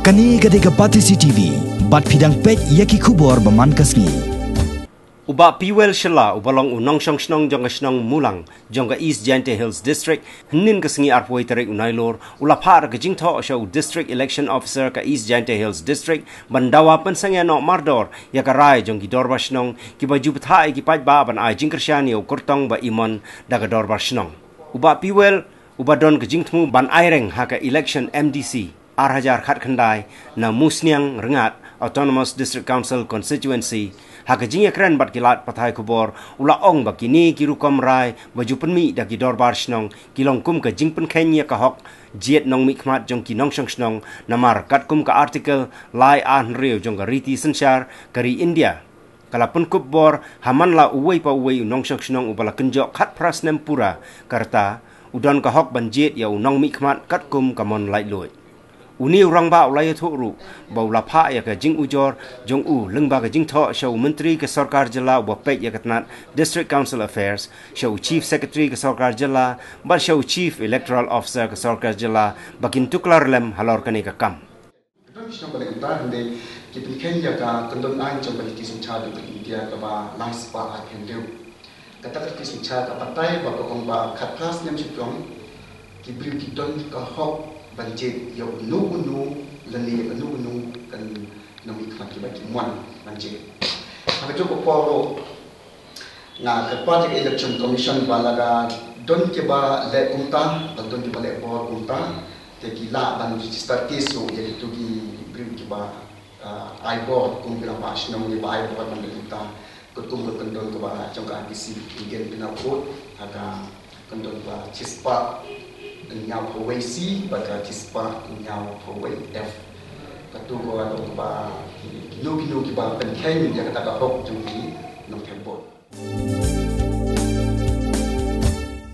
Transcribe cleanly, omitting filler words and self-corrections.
Kani gadega Pati CCTV, bat pidang pet yaki kubor baman kasngi. Uba piwel shela ubalong unong shnong jongga shnong mulang jongga East Jainte Hills District hnin kasngi arpoi terek unailor ulapar ka jingtho show District Election Officer ka East Jainte Hills District bandawa pensangya no mardor ya ka rai jonggi dorba shnong ki baju bthai ki paj ba ban ai jingkershani u kurtong ba imon daga dorba shnong uba piwel uba don ka jingthmu ban aireng ha ka election MDC arhajar khat khandai na musniang rengat Autonomous District Council constituency hakajing ekran bat kilat pathai kubor ula ong bakini kirukom rai baju penmi dagi dorbar shnong kilong kum ka jingpen khenya ka hok jiet nong mikmat jong kinong shong shnong namar kat kum ka article lai an reu jong ka riti sensyar kari India kalapun kubor haman la uwei pa uwei nong shong shnong ubala kenjok khat pras nempura karta udon ka hok ban jiet ya unong mikmat kat kum kamon lai loi uni orang ba ulai thuru ba ulapha ya ka jing ujor jong u lengba ka jing tho show menteri ke sarkar jilla wa pek ya katnat district council affairs show chief secretary ke sarkar jilla ba show chief electoral officer ke sarkar jilla bakin tuklar lem halor kani ka kam Kita balik entah hande kita kenya ka kendon an jong balik kisum cha du India ka ba last ba akendu kata kisum cha ka patai ba ko ba khatras nem chitong ki bri ki don ka hok banjir yang unu lani unu kan nami kaki bagi muan banjir. Apa tu koporo na project election commission balaga don ke ba le unta don ke ba le bor unta te kila ban register kesu jadi tu ki bring ke ba ai board kum bila ba shnong ni ba ai board ban unta kutum kendon ke ba jongka kisi igen bina code aga kendon ba chispa nyau pawai C pada cispa nyau pawai F katu ko ato ba kinu kiba penkeng dia kata ka hok jung